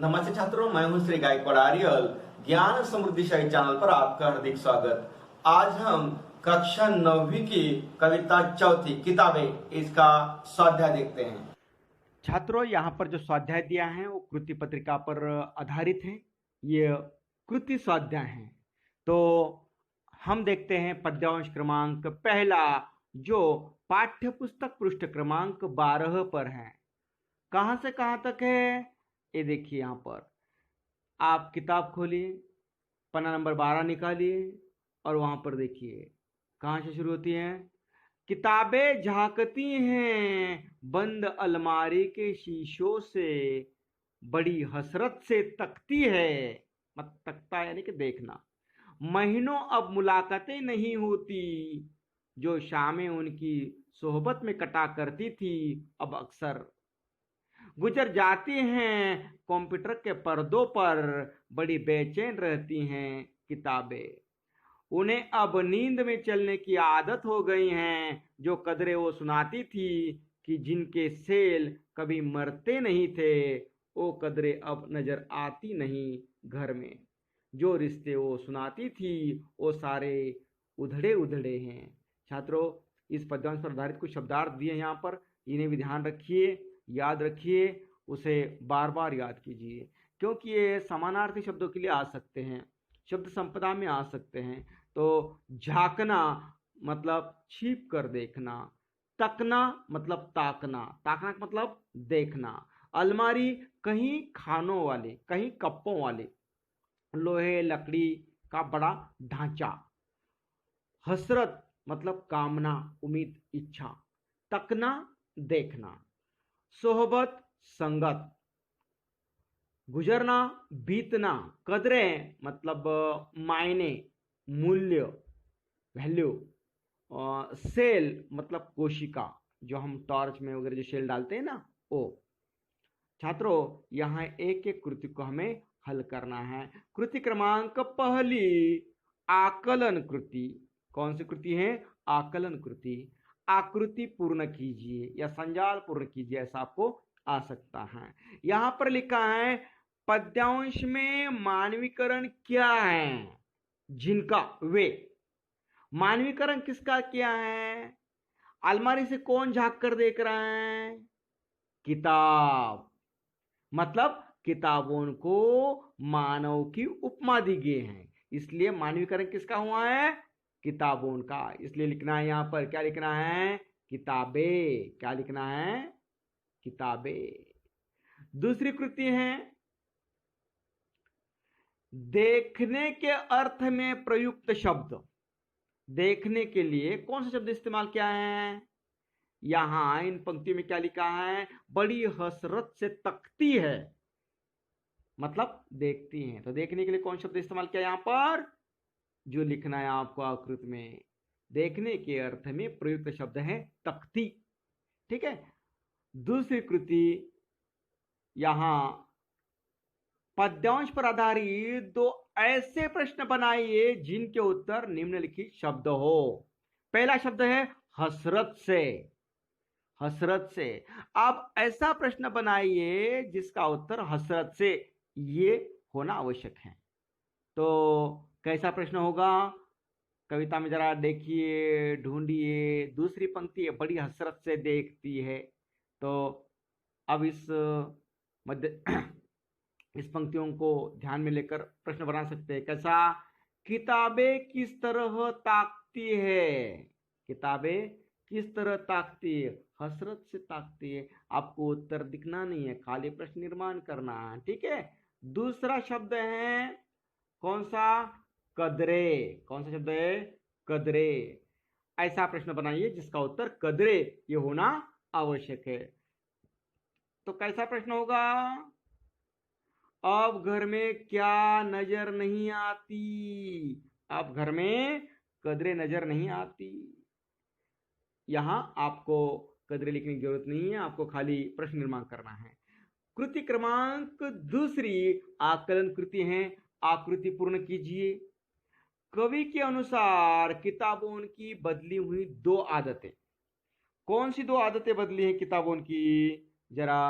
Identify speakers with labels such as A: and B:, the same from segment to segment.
A: नमस्ते छात्रों, मैं हूं श्री गायकवाड़ आर्यल। ज्ञान समृद्धि शाही चैनल पर आपका हार्दिक स्वागत। आज हम कक्षा 9वीं की कविता चौथी किताबें इसका स्वाध्याय देखते हैं।
B: छात्रों, यहाँ पर जो स्वाध्याय दिया है वो कृति पत्रिका पर आधारित है। ये कृति स्वाध्याय है। तो हम देखते हैं पद्यांश क्रमांक पहला, जो पाठ्य पुस्तक पृष्ठ क्रमांक 12 पर है। कहाँ से कहाँ तक है ये देखिए। यहाँ पर आप किताब खोलिए, पन्ना नंबर 12 निकालिए और वहां पर देखिए कहाँ से शुरू होती है। किताबें झांकती हैं बंद अलमारी के शीशों से, बड़ी हसरत से तकती है। मत तकता यानी कि देखना। महीनों अब मुलाकातें नहीं होती, जो शामें उनकी सोहबत में कटा करती थी अब अक्सर गुजर जाती हैं कंप्यूटर के पर्दों पर, बड़ी बेचैन रहती हैं किताबें। उन्हें अब नींद में चलने की आदत हो गई है, जो कदरें वो सुनाती थी कि जिनके सेल कभी मरते नहीं थे, वो कदरें अब नजर आती नहीं घर में। जो रिश्ते वो सुनाती थी वो सारे उधड़े उधड़े हैं। छात्रों, इस पद्यांश पर आधारित कुछ शब्दार्थ दिए यहाँ पर, इन्हें भी ध्यान रखिए, याद रखिए, उसे बार बार याद कीजिए, क्योंकि ये समानार्थी शब्दों के लिए आ सकते हैं, शब्द संपदा में आ सकते हैं। तो झांकना मतलब छिप कर देखना, तकना मतलब ताकना, ताकना मतलब देखना। अलमारी कहीं खानों वाले, कहीं कप्पों वाले, लोहे लकड़ी का बड़ा ढांचा। हसरत मतलब कामना, उम्मीद, इच्छा। तकना देखना। सोहबत संगत। गुजरना बीतना। कदरें मतलब मायने, मूल्य, वैल्यू। सेल मतलब कोशिका, जो हम टॉर्च में वगैरह जो सेल डालते हैं ना, वो। छात्रों, यहाँ एक एक कृति को हमें हल करना है। कृति क्रमांक पहली, आकलन कृति। कौन सी कृति है? आकलन कृति। आकृति पूर्ण कीजिए या संजाल पूर्ण कीजिए, ऐसा आपको आ सकता है। यहां पर लिखा है पद्यांश में मानवीकरण क्या है? जिनका, वे। मानवीकरण किसका किया है? अलमारी से कौन झांक कर देख रहा है? किताब। मतलब किताबों को मानव की उपमा दी गई है, इसलिए मानवीकरण किसका हुआ है? किताबों का। इसलिए लिखना है यहां पर, क्या लिखना है? किताबें। क्या लिखना है? किताबें। दूसरी कृति है देखने के अर्थ में प्रयुक्त शब्द। देखने के लिए कौन सा शब्द इस्तेमाल किया है? यहां इन पंक्तियों में क्या लिखा है? बड़ी हसरत से तकती है, मतलब देखती हैं। तो देखने के लिए कौन शब्द इस्तेमाल किया यहां पर? जो लिखना है आपको आकृति में, देखने के अर्थ में प्रयुक्त शब्द है तकती। ठीक है। दूसरी कृति, यहां पद्यांश पर आधारित दो ऐसे प्रश्न बनाइए जिनके उत्तर निम्नलिखित शब्द हो। पहला शब्द है हसरत से। हसरत से। आप ऐसा प्रश्न बनाइए जिसका उत्तर हसरत से ये होना आवश्यक है। तो कैसा प्रश्न होगा? कविता में जरा देखिए, ढूंढिए। दूसरी पंक्ति है बड़ी हसरत से देखती है। तो अब इस मध्य इस पंक्तियों को ध्यान में लेकर प्रश्न बना सकते हैं। कैसा? किताबें किस तरह ताकती है? किताबें किस तरह ताकती है? हसरत से ताकती है। आपको उत्तर दिखना नहीं है, खाली प्रश्न निर्माण करना है। ठीक है। दूसरा शब्द है कौन सा? कदरे। कौन सा शब्द है? कदरे। ऐसा प्रश्न बनाइए जिसका उत्तर कदरे ये होना आवश्यक है। तो कैसा प्रश्न होगा? अब घर में क्या नजर नहीं आती? अब घर में कदरें नजर नहीं आती। यहां आपको कदरें लिखने की जरूरत नहीं है, आपको खाली प्रश्न निर्माण करना है। कृति क्रमांक दूसरी, आकलन कृति है। आकृति पूर्ण कीजिए। कवि के अनुसार किताबों की बदली हुई दो आदतें। कौन सी दो आदतें बदली हैं किताबों की? जरा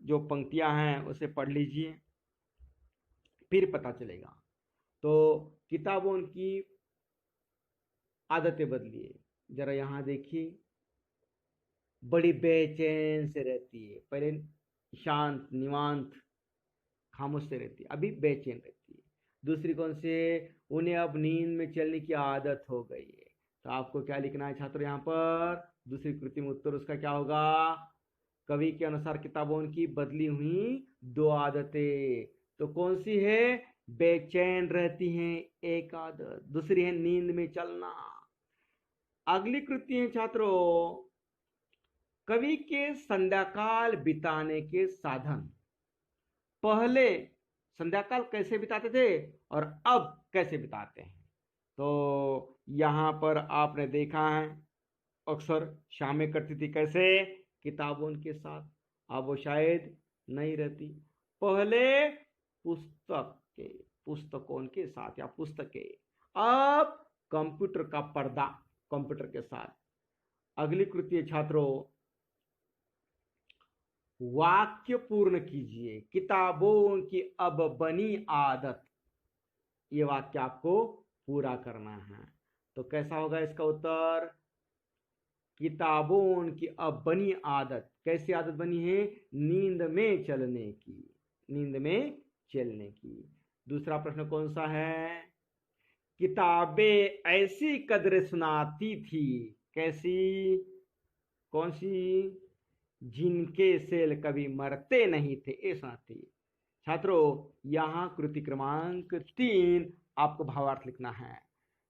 B: जो पंक्तियां हैं उसे पढ़ लीजिए, फिर पता चलेगा। तो किताबों की आदतें बदलिए। जरा यहाँ देखिए, बड़ी बेचैन से रहती है, पहले शांत निवांत खामोश से रहती है, अभी बेचैन रहती है। दूसरी कौन से, उन्हें अब नींद में चलने की आदत हो गई है। तो आपको क्या लिखना है छात्रों यहाँ पर, दूसरी कृति में उत्तर उसका क्या होगा, कवि के अनुसार किताबों की बदली हुई दो आदतें। तो कौन सी है, बेचैन रहती हैं एक आदत, दूसरी है नींद में चलना। अगली कृति है छात्रों, कवि के संध्याकाल बिताने के साधन। पहले संध्याकाल कैसे बिताते थे और अब कैसे बिताते हैं। तो यहाँ पर आपने देखा है, अक्सर शामें करती थी कैसे, किताबों के साथ। अब वो शायद नहीं रहती। पहले पुस्तकों के साथ या पुस्तकें, अब कंप्यूटर का पर्दा, कंप्यूटर के साथ। अगली कृति है छात्रों, वाक्य पूर्ण कीजिए, किताबों की अब बनी आदत। ये वाक्य आपको पूरा करना है। तो कैसा होगा इसका उत्तर, किताबों की अब बनी आदत, कैसी आदत बनी है, नींद में चलने की, नींद में चलने की। दूसरा प्रश्न कौन सा है, किताबें ऐसी कदर सुनाती थी, कैसी, कौन सी, जिनके सेल कभी मरते नहीं थे, ऐसा थी। छात्रों यहाँ कृति क्रमांक 3 आपको भावार्थ लिखना है।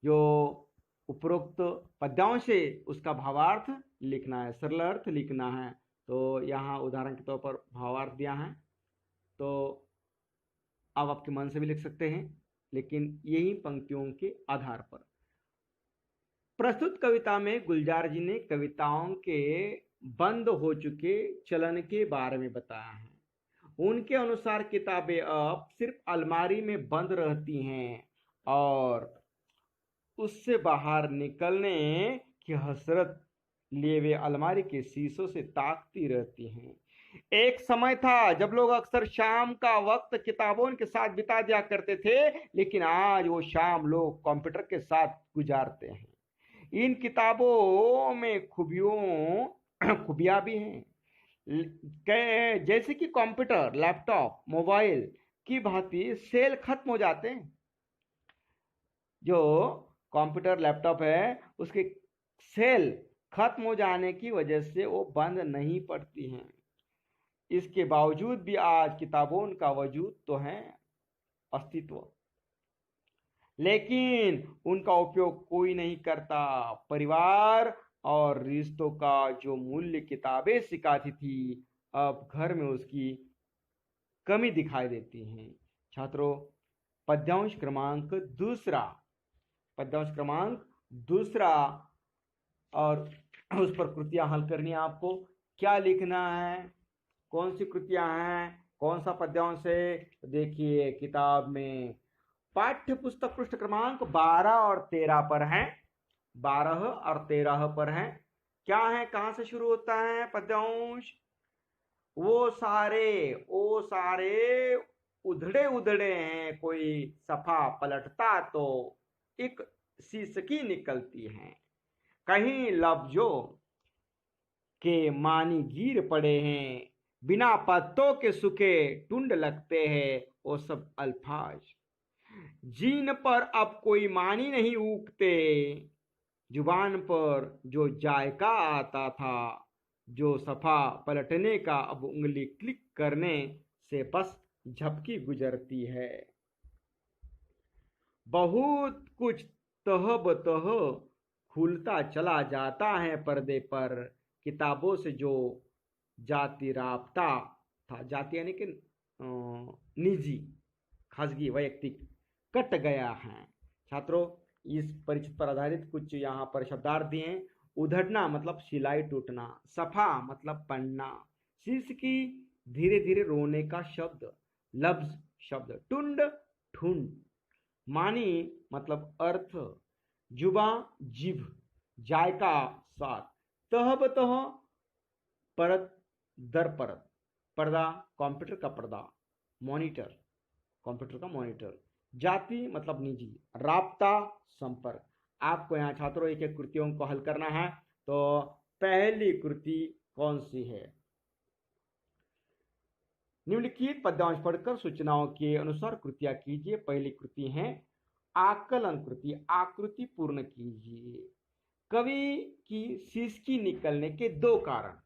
B: जो उपरोक्त पद्यांश से उसका भावार्थ लिखना है, सरल अर्थ लिखना है। तो यहाँ उदाहरण के तौर पर भावार्थ दिया है, तो आप आपके मन से भी लिख सकते हैं, लेकिन यही पंक्तियों के आधार पर। प्रस्तुत कविता में गुलजार जी ने कविताओं के बंद हो चुके चलन के बारे में बताया है। उनके अनुसार किताबें अब सिर्फ अलमारी में बंद रहती हैं और उससे बाहर निकलने की हसरत लिए वे अलमारी के शीशों से ताकती रहती हैं। एक समय था जब लोग अक्सर शाम का वक्त किताबों के साथ बिता दिया करते थे, लेकिन आज वो शाम लोग कंप्यूटर के साथ गुजारते हैं। इन किताबों में खूबियां भी हैं, जैसे कि कंप्यूटर, लैपटॉप, मोबाइल की भांति सेल खत्म हो जाते हैं। जो कंप्यूटर लैपटॉप है उसके सेल खत्म हो जाने की वजह से वो बंद नहीं पड़ती हैं। इसके बावजूद भी आज किताबों का वजूद तो है, अस्तित्व, लेकिन उनका उपयोग कोई नहीं करता। परिवार और रिश्तों का जो मूल्य किताबें सिखाती थी, अब घर में उसकी कमी दिखाई देती है। छात्रों पद्यांश क्रमांक दूसरा और उस पर कृतियां हल करनी है। आपको क्या लिखना है, कौन सी कृतियां हैं, कौन सा पद्यांश है। देखिए किताब में पाठ्य पुस्तक पृष्ठ क्रमांक 12 और 13 पर है, 12 और 13 पर है। क्या है, कहां से शुरू होता है पद्यांश, वो सारे उधड़े हैं, कोई सफा पलटता तो एक सिसकी निकलती है। कहीं लफ्जों के मानी गिर पड़े हैं, बिना पत्तों के सूखे टुंड लगते हैं वो सब अल्फाज, जिन पर अब कोई मानी नहीं उगते। जुबान पर जो जायका आता था, जो सफा पलटने का अब उंगली क्लिक करने से बस झपकी गुजरती है। बहुत कुछ तह बतह खुलता चला जाता है पर्दे पर, किताबों से जो जाति राबता था, जाति यानी कि निजी, खासगी, वैयक्तिक, कट गया है। छात्रों इस परिचित पर आधारित कुछ यहाँ पर शब्दार्थ दिए। उधड़ना मतलब सिलाई टूटना, सफा मतलब पढ़ना, शीश की धीरे धीरे रोने का शब्द, लफ्ज शब्द, टुंड ठुंड, मानी मतलब अर्थ, जुबा जिभ, जायका स्वाद, तह बतह परत दर परत, पर्दा, कंप्यूटर का पर्दा, मॉनिटर, कंप्यूटर का मॉनिटर। जाति मतलब निजी, राब्ता संपर्क। आपको यहाँ छात्रों एक एक कृतियों को हल करना है। तो पहली कृति कौन सी है? निम्नलिखित पद्यांश पढ़कर सूचनाओं के अनुसार कृतियां कीजिए। पहली कृति है आकलन कृति, आकृति पूर्ण कीजिए। कवि की सिसकी निकलने के दो कारण।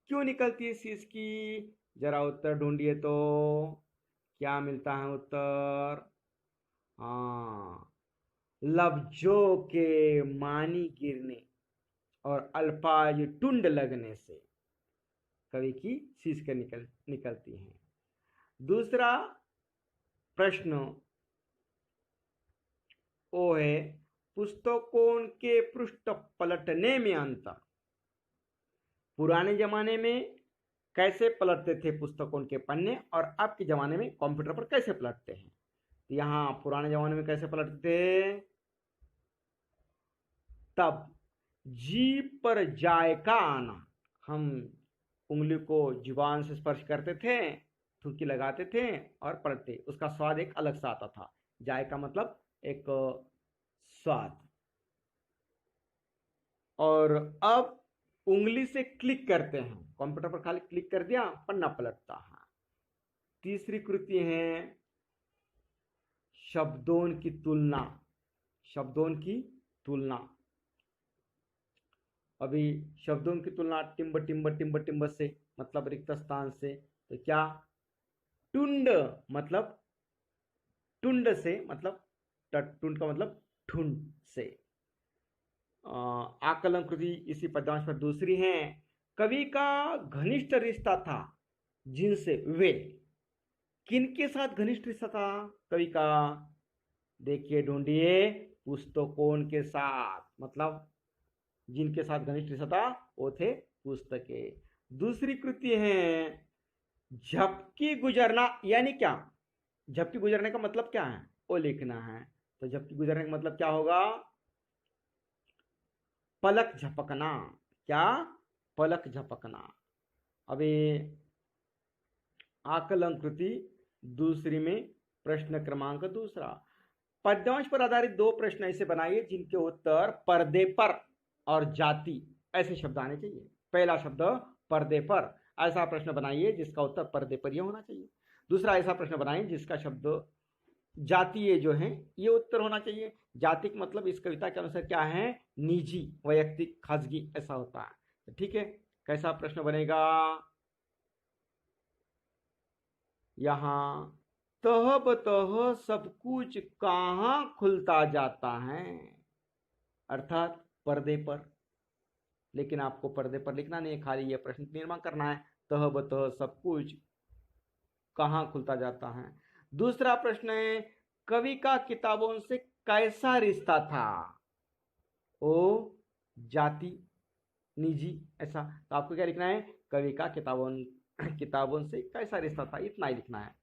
B: क्यों निकलती है सिसकी? जरा उत्तर ढूंढिए तो क्या मिलता है उत्तर? हाँ, लफ्जों के मानी गिरने और अल्फाज टुंड लगने से कवि की सिसकी निकलती है। दूसरा प्रश्न वो है पुस्तकों के पृष्ठ पलटने में अंतर। पुराने जमाने में कैसे पलटते थे पुस्तकों के पन्ने और अब के जमाने में कंप्यूटर पर कैसे पलटते हैं? तो यहाँ पुराने जमाने में कैसे पलटते थे? तब जीभ पर जायका आना, हम उंगली को जुबान से स्पर्श करते थे, थूकी लगाते थे और पलटते, उसका स्वाद एक अलग सा आता था। जायका मतलब एक स्वाद। और अब उंगली से क्लिक करते हैं, कंप्यूटर पर खाली क्लिक कर दिया, पन्ना पलटता है। तीसरी कृति है शब्दों की तुलना, शब्दों की तुलना। अभी शब्दों की तुलना टिम्ब टिम्ब टिम्ब टिम्ब से मतलब रिक्त स्थान से, तो क्या टुंड मतलब टुंड से मतलब टुंड का मतलब ठुंड से। आकलन कृति इसी पद्यांश पर दूसरी है। कवि का घनिष्ठ रिश्ता था जिनसे वे, किनके साथ घनिष्ठ रिश्ता था कवि का? देखिए ढूंढिए, पुस्तकों के साथ, मतलब जिनके साथ घनिष्ठ रिश्ता था वो थे पुस्तकें। दूसरी कृति है झपकी गुजरना, यानी क्या? झपकी गुजरने का मतलब क्या है वो लिखना है। तो झपकी गुजरने का मतलब क्या होगा? पलक झपकना। क्या? पलक झपकना। अभी आकलन कृति दूसरी में प्रश्न क्रमांक दूसरा, पद्यांश पर आधारित दो प्रश्न ऐसे बनाइए जिनके उत्तर पर्दे पर और जाति ऐसे शब्द आने चाहिए। पहला शब्द पर्दे पर, ऐसा प्रश्न बनाइए जिसका उत्तर पर्दे पर यह होना चाहिए। दूसरा ऐसा प्रश्न बनाइए जिसका शब्द जातीय जो है ये उत्तर होना चाहिए। जाति का मतलब इस कविता के अनुसार क्या है? निजी, वैयक्तिक, खासगी ऐसा होता है। तो ठीक है, कैसा प्रश्न बनेगा? यहां तह बतह सब कुछ कहां खुलता जाता है, अर्थात पर्दे पर। लेकिन आपको पर्दे पर लिखना नहीं है, खाली यह प्रश्न निर्माण करना है, तह बतह सब कुछ कहां खुलता जाता है। दूसरा प्रश्न है कवि का किताबों से कैसा रिश्ता था? ओ जाति, निजी ऐसा। तो आपको क्या लिखना है? कवि का किताबों से कैसा रिश्ता था, इतना ही लिखना है।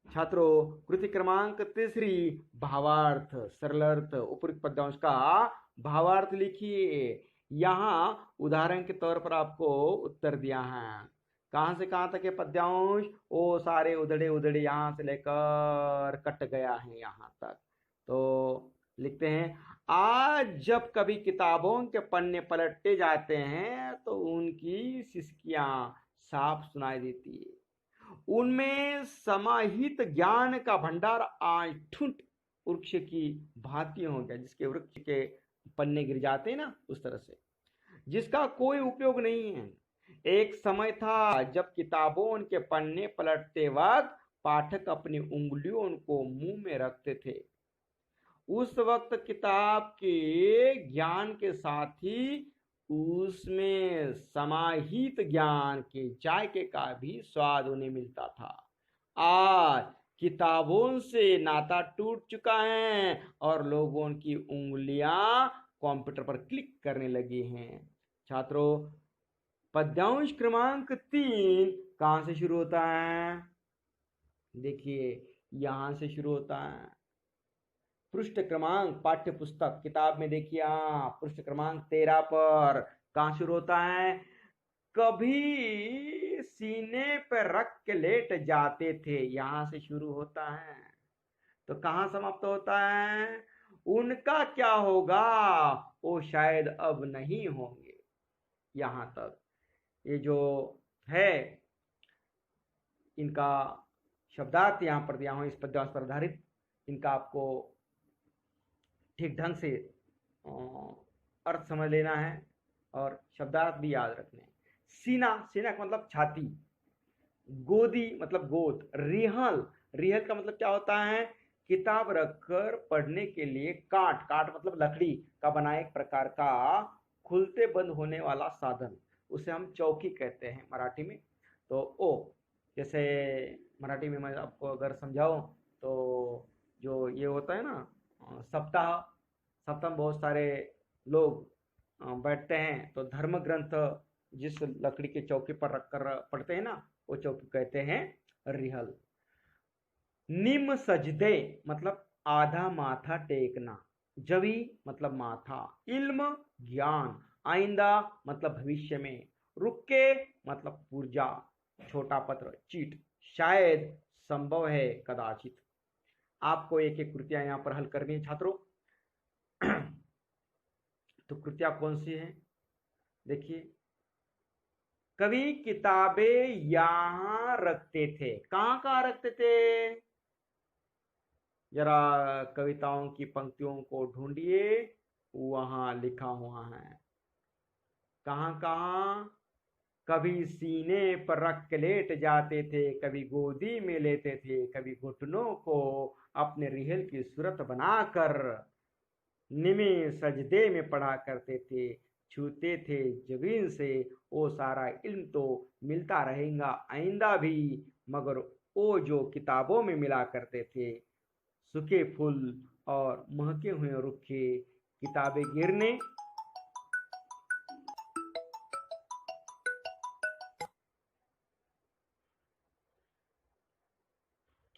B: छात्रों कृति क्रमांक तीसरी भावार्थ सरल अर्थ उपयुक्त पद्यांश का भावार्थ लिखिए। यहाँ उदाहरण के तौर पर आपको उत्तर दिया है। कहां से कहां तक है पद्यांश? वो सारे उधड़े उधड़े यहाँ से लेकर कट गया है यहाँ तक। तो लिखते हैं आज जब कभी किताबों के पन्ने पलटते जाते हैं तो उनकी सिसकियां साफ सुनाई देती है। उनमें समाहित ज्ञान का भंडार आज ठुंठ वृक्ष की भांति हो गया, जिसके वृक्ष के पन्ने गिर जाते हैं ना, उस तरह से, जिसका कोई उपयोग नहीं है। एक समय था जब किताबों के पन्ने पलटते वक्त पाठक अपनी उंगलियों को मुंह में रखते थे। उस वक्त किताब के ज्ञान के साथ ही उसमें समाहित ज्ञान के जायके का भी स्वाद उन्हें मिलता था। आज किताबों से नाता टूट चुका है और लोगों की उंगलियां कंप्यूटर पर क्लिक करने लगी हैं। छात्रों पद्यांश क्रमांक 3 कहां से शुरू होता है? देखिए यहां से शुरू होता है। पृष्ठ क्रमांक पाठ्य पुस्तक किताब में देखिए, पृष्ठ क्रमांक 13 पर कहां शुरू होता है? कभी कभी सीने पर रख के लेट जाते थे, यहां से शुरू होता है तो कहां समाप्त होता है? उनका क्या होगा, वो शायद अब नहीं होंगे। यहां तक ये जो है इनका शब्दार्थ यहां पर दिया हूं इस पद्यांश पर आधारित, इनका आपको ठीक ढंग से अर्थ समझ लेना है और शब्दार्थ भी याद रखने हैं। सीना, सीना का मतलब छाती, गोदी मतलब गोद, रिहल, रिहल का मतलब क्या होता है? किताब रखकर पढ़ने के लिए काट, काट मतलब लकड़ी का बना एक प्रकार का खुलते बंद होने वाला साधन, उसे हम चौकी कहते हैं मराठी में। तो ओ जैसे मराठी में मैं आपको अगर समझाऊं तो जो ये होता है ना सप्ताह, सप्ताह में बहुत सारे लोग बैठते हैं तो धर्म ग्रंथ जिस लकड़ी के चौकी पर रखकर पढ़ते हैं ना, वो चौकी कहते हैं रिहल। निम सजदे मतलब आधा माथा टेकना, जवी मतलब माथा, इल्म ज्ञान, आइंदा मतलब भविष्य में, रुके मतलब पूर्जा, छोटा पत्र चीट, शायद, संभव है, कदाचित। आपको एक एक कृतियां यहां पर हल करनी है छात्रों। तो कृतियां कौन सी है? देखिए, कभी किताबें यहां रखते थे, कहां कहां रखते थे? जरा कविताओं की पंक्तियों को ढूंढिए, वहां लिखा हुआ है। कहां कहां? कभी सीने पर रख के लेट जाते थे, कभी गोदी में लेते थे, कभी घुटनों को अपने रिहल की सूरत बनाकर निमे सजदे में पढ़ा करते थे, छूते थे जबीन से वो सारा इल्म तो मिलता रहेगा आइंदा भी, मगर वो जो किताबों में मिला करते थे, सूखे फूल और महके हुए रुखे, किताबें गिरने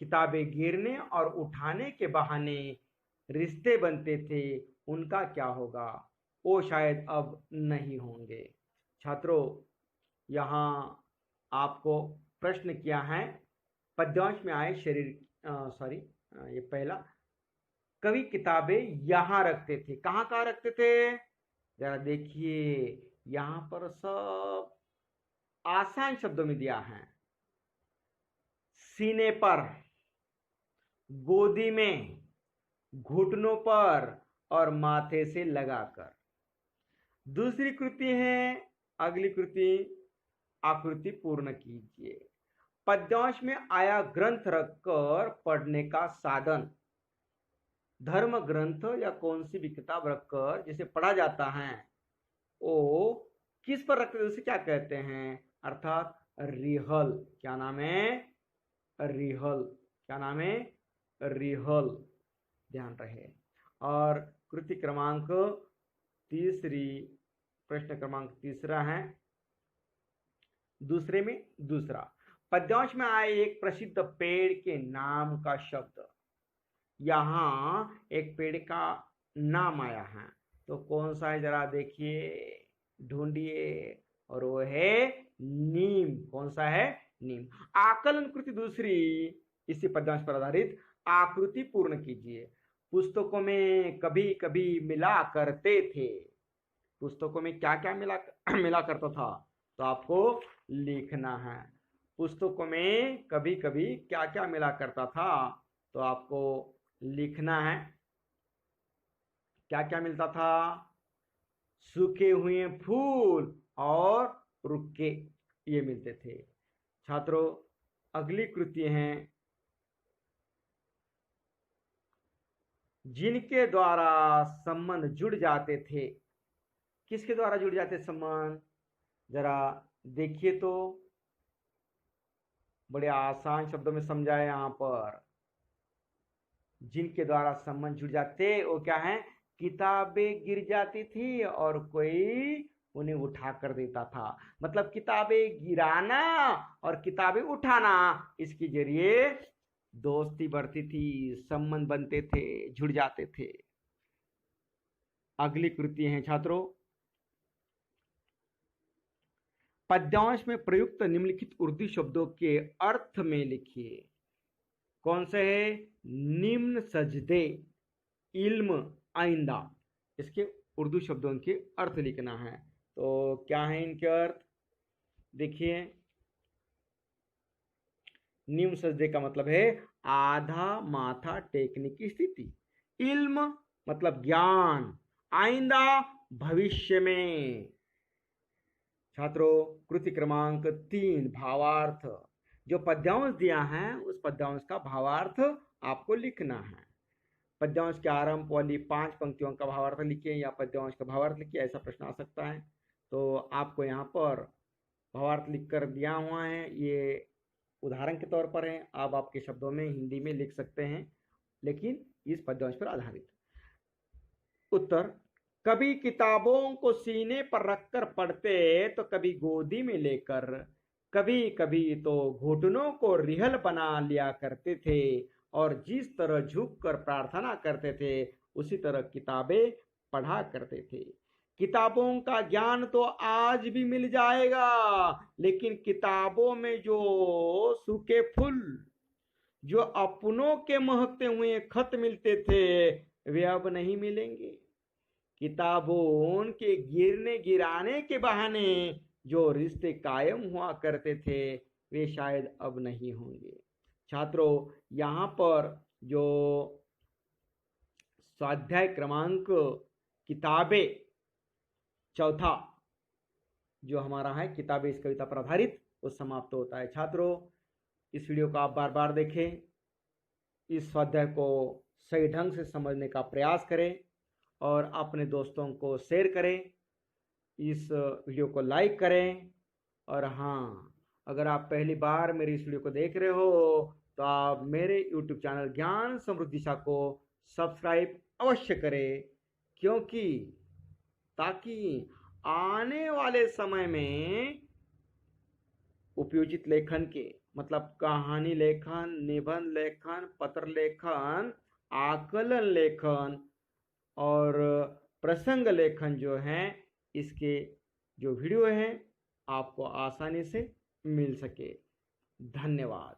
B: किताबें गिरने और उठाने के बहाने रिश्ते बनते थे, उनका क्या होगा, वो शायद अब नहीं होंगे। छात्रों, यहाँ आपको प्रश्न किया है पद्यांश में आए शरीर, सॉरी ये पहला, कवि किताबें यहाँ रखते थे, कहाँ कहाँ रखते थे? जरा देखिए, यहाँ पर सब आसान शब्दों में दिया है। सीने पर, गोदी में, घुटनों पर और माथे से लगाकर। दूसरी कृति है, अगली कृति, आकृति पूर्ण कीजिए। पद्यांश में आया ग्रंथ रखकर पढ़ने का साधन, धर्म ग्रंथ या कौन सी भी किताब रखकर जिसे पढ़ा जाता है वो किस पर रखते हैं, उसे क्या कहते हैं? अर्थात रिहल। क्या नाम है? रिहल। क्या नाम है? रिहल। ध्यान रहे। और कृति क्रमांक तीसरी, प्रश्न क्रमांक तीसरा है, दूसरे में दूसरा, पद्यांश में आए एक प्रसिद्ध पेड़ के नाम का शब्द, यहां एक पेड़ का नाम आया है तो कौन सा है? जरा देखिए, ढूंढिए, और वो है नीम। कौन सा है? नीम। आकलन कृति दूसरी, इसी पद्यांश पर आधारित, आकृति पूर्ण कीजिए। पुस्तकों में कभी कभी मिला करते थे, पुस्तकों में क्या क्या मिला करता था, तो आपको लिखना है। पुस्तकों में कभी कभी क्या क्या मिला करता था, तो आपको लिखना है। क्या क्या मिलता था? सूखे हुए फूल और रुक्के, ये मिलते थे। छात्रों, अगली कृति है, जिनके द्वारा संबंध जुड़ जाते थे। किसके द्वारा जुड़ जाते संबंध? जरा देखिए तो, बड़े आसान शब्दों में समझाए यहां पर। जिनके द्वारा संबंध जुड़ जाते वो क्या है? किताबें गिर जाती थी और कोई उन्हें उठा कर देता था, मतलब किताबें गिराना और किताबें उठाना, इसके जरिए दोस्ती बढ़ती थी, संबंध बनते थे, जुड़ जाते थे। अगली कृति है छात्रों, पद्यांश में प्रयुक्त निम्नलिखित उर्दू शब्दों के अर्थ में लिखिए। कौन से है? निम्न सजदे, इल्म, आइंदा। इसके उर्दू शब्दों के अर्थ लिखना है। तो क्या है इनके अर्थ? देखिए, निम्न सजदे का मतलब है आधा माथा टेकने की स्थिति। इल्म मतलब ज्ञान। आइंदा भविष्य में। छात्रों, कृति क्रमांक 3 भावार्थ। जो पद्यांश दिया है उस पद्यांश का भावार्थ आपको लिखना है। पद्यांश के आरंभ वाली 5 पंक्तियों का भावार्थ लिखिए या पद्यांश का भावार्थ लिखिए, ऐसा प्रश्न आ सकता है। तो आपको यहाँ पर भावार्थ लिखकर दिया हुआ है, ये उदाहरण के तौर पर है। आप आपके शब्दों में हिंदी में लिख सकते हैं, लेकिन इस पद्यांश पर आधारित। उत्तर: कभी किताबों को सीने पर रखकर पढ़ते तो कभी गोदी में लेकर, कभी कभी तो घुटनों को रिहल बना लिया करते थे और जिस तरह झुककर प्रार्थना करते थे उसी तरह किताबें पढ़ा करते थे। किताबों का ज्ञान तो आज भी मिल जाएगा, लेकिन किताबों में जो सूखे फूल, जो अपनों के महकते हुए खत मिलते थे, वे अब नहीं मिलेंगे। किताबों के गिरने गिराने के बहाने जो रिश्ते कायम हुआ करते थे वे शायद अब नहीं होंगे। छात्रों, यहाँ पर जो स्वाध्याय क्रमांक किताबें चौथा जो हमारा है, किताबें इस कविता पर आधारित, वो समाप्त होता है। छात्रों, इस वीडियो को आप बार बार देखें, इस स्वाध्याय को सही ढंग से समझने का प्रयास करें और अपने दोस्तों को शेयर करें। इस वीडियो को लाइक करें। और हाँ, अगर आप पहली बार मेरी इस वीडियो को देख रहे हो तो आप मेरे YouTube चैनल ज्ञान समृद्धि दिशा को सब्सक्राइब अवश्य करें, क्योंकि ताकि आने वाले समय में उपयोजित लेखन के मतलब कहानी लेखन, निबंध लेखन, पत्र लेखन, आकलन लेखन और प्रसंग लेखन जो हैं, इसके जो वीडियो हैं आपको आसानी से मिल सके। धन्यवाद।